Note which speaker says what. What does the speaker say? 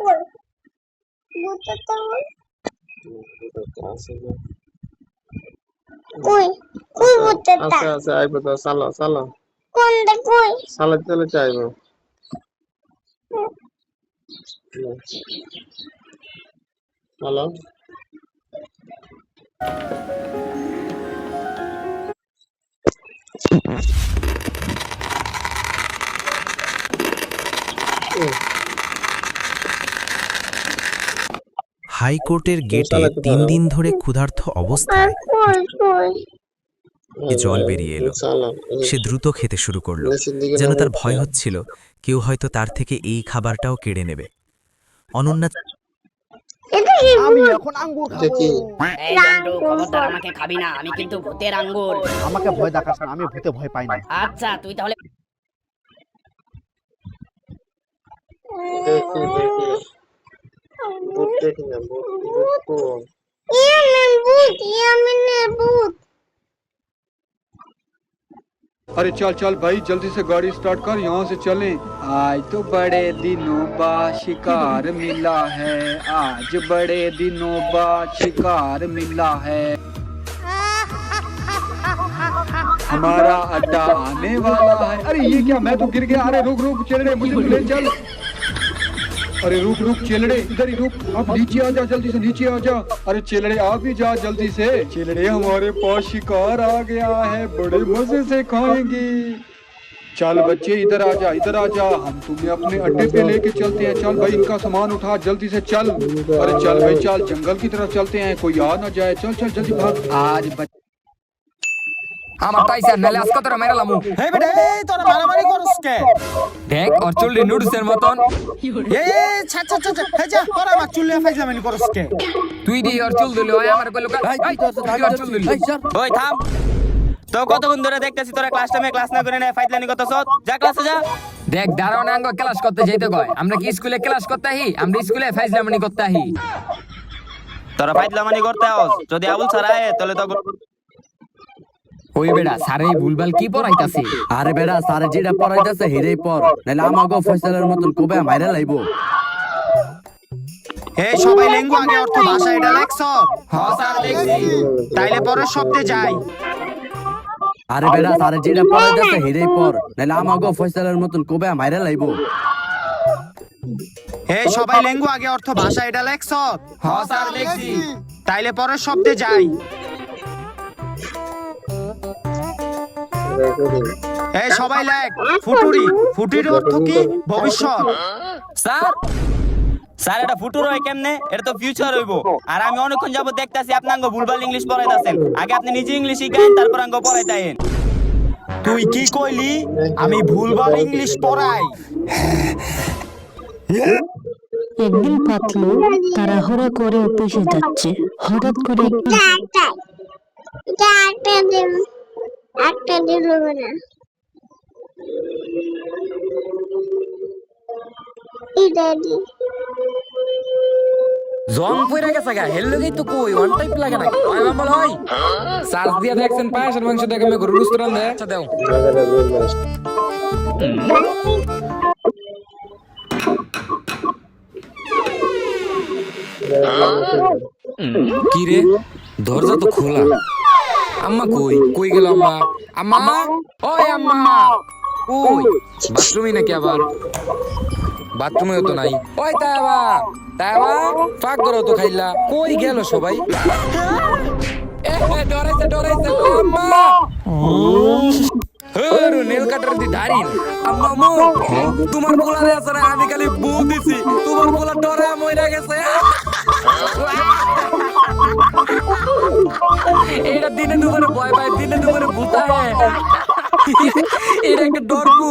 Speaker 1: বল ভূতেরটা বল কই কই ভূতেরটা
Speaker 2: আচ্ছা আচ্ছা আইবো তো চালো চালো
Speaker 1: কোনটা কই
Speaker 2: চালাতে চালাতে আইবো হ্যালো
Speaker 3: হাইকোর্টের গেটে ৩ দিন ধরে ক্ষুধার্ত অবস্থায়
Speaker 1: কই কই
Speaker 3: জল বেরিয়ে এলো। সে দ্রুত খেতে শুরু করলো, যেন তার ভয় হচ্ছিল কেউ হয়তো তার থেকে এই খাবারটাও কেড়ে নেবে। অনন্যা
Speaker 1: এটা কি
Speaker 4: আমি এখন আঙ্গুর খাবো।
Speaker 5: এই জন্টু, খবরদার আমাকে খাবি না, আমি কিন্তু ভূতের আঙ্গুর।
Speaker 4: আমাকে ভয় দেখাস না, আমি ভূতে ভয় পাই না।
Speaker 5: আচ্ছা তুই তাহলে
Speaker 2: দেখি দেখি ভূত দেখি না ভূত কোন
Speaker 1: ইয়ামিনে ভূত
Speaker 6: अरे चल चल भाई जल्दी से गाड़ी स्टार्ट कर यहाँ से चलें। आज तो बड़े दिनों बाद शिकार मिला है, आज बड़े दिनों बाद शिकार मिला है। हमारा अड्डा आने वाला है। अरे ये क्या, मैं तो गिर गया। अरे रुक रुक चलड़े, मुझे तो ले चल। अरे रुक रुक चलड़े, इधर ही रुक। अब नीचे आ जा, जल्दी से नीचे आ जा। अरे चलड़े आ भी जा जल्दी से। चलड़े हमारे पास शिकार आ गया है, बड़े मजे से खाएंगे। चल बच्चे इधर आ जा, इधर आ जा, हम तुम्हें अपने अड्डे पे लेके चलते हैं। चल भाई इनका सामान उठा, जल्दी से चल। अरे चल भाई चल, जंगल की तरफ चलते हैं, कोई आ ना जाए। चल चल जल्दी भाग। आज
Speaker 7: আমার তাইছে নালে আজকে তোরা মেরালামু।
Speaker 4: এই বেটা, এই তোরা মারামারি করছ কে?
Speaker 7: দেখ ওর চুলটি নুডলসের মতন।
Speaker 4: এই ছাড় ছাড় ছাড়, এই যা, তোরা আমার চুল নিয়ে ফাইজলামি করছ কে?
Speaker 7: তুই দি ওর চুল দিলি, ওই আমার কইলো এই তুই ওর চুল দিলি।
Speaker 8: ওই থাম তো, কতক্ষণ ধরে দেখতেছি তোরা ক্লাস টাইমে ক্লাস না করে না ফাইজলামি করতেছ। যা ক্লাসে যা।
Speaker 7: দেখ দারোয়ান আঙ্গ ক্লাস করতে যাইতে কয়, আমরা কি স্কুলে ক্লাস করতে আহি? আমরা স্কুলে ফাইজলামি করতে আহি।
Speaker 8: তোরা ফাইজলামি করতে আস, যদি আবুল স্যার আয় তাহলে তো
Speaker 7: ওই বেড়া স্যার এই ভুলভাল কি পড়াইতাছে?
Speaker 9: আরে বেড়া স্যার যেটা পড়াইতাছে হেরেই পড়, নাহলে আমাগো ফয়সালের মতন কবে মাইরা লাইবো।
Speaker 4: এই সবাই লেঙ্গু আগে অর্থ ভাষা এটা লেখছ?
Speaker 7: হ্যাঁ স্যার দেখছি।
Speaker 4: তাইলে পরের শব্দে যাই।
Speaker 9: আরে বেড়া স্যার যেটা পড়াইতাছে হেরেই পড়, নাহলে আমাগো ফয়সালের মতন কবে মাইরা লাইবো।
Speaker 4: এই সবাই লেঙ্গু আগে অর্থ ভাষা এটা লেখছ?
Speaker 7: হ্যাঁ স্যার দেখছি।
Speaker 4: তাইলে পরের শব্দে যাই। এই সবাই লেখ ফুটুরি। ফুটির অর্থ কি? ভবিষ্যৎ।
Speaker 7: স্যার
Speaker 8: স্যার এটা ফুটুর হয় কেমনে? এটা তো ফিউচার হইব। আর আমি অনেকক্ষণ যাবত দেখতাছি আপনি আঙ্গ ভুলভাল ইংলিশ পড়াইতাছেন। আগে আপনি নিজে ইংলিশ শিখাইন, তারপর আঙ্গ পড়াইতাইন।
Speaker 4: তুই কি কইলি? আমি ভুলভাল ইংলিশ পড়াই?
Speaker 10: একদিন পাতলু তাড়াহুড়া করে অফিসে যাচ্ছে, হঠাৎ করে
Speaker 1: একটা দিল না ইদাদি
Speaker 7: জং পয়রা গেছে গা, হেল লগেই তো কই ওয়ান টাইপ লাগে না। ওই মামল হই সার্চ দিয়া দেখছেন পায়ের মাংস দেখে আমি গরুর রেস্টুরেন্ট দে। আচ্ছা দাও। কি রে, দরজা তো খোলা। আম্মা কই কই গেল আম্মা? আম্মা ওই আম্মা কই? বাথরুমে নাকি আবার? বাথরুমেও তো নাই। ওই তাইবা তাইবা ফাক করো তো খাইলা, কই গেল সবাই? এ ডরাইছে ডরাইছে আম্মা। হরু নেল কাটার দি দাঁড়িন। আম্মা মো তোমার পোলারে আছে না, আমি খালি বউ দিছি, তোমার পোলা ডরে মইরা গেছে। এটা দিনে দুপুরে ভয় পায়, দিনে দুপুরে ভূত আয়। এটা একটা ডরকু।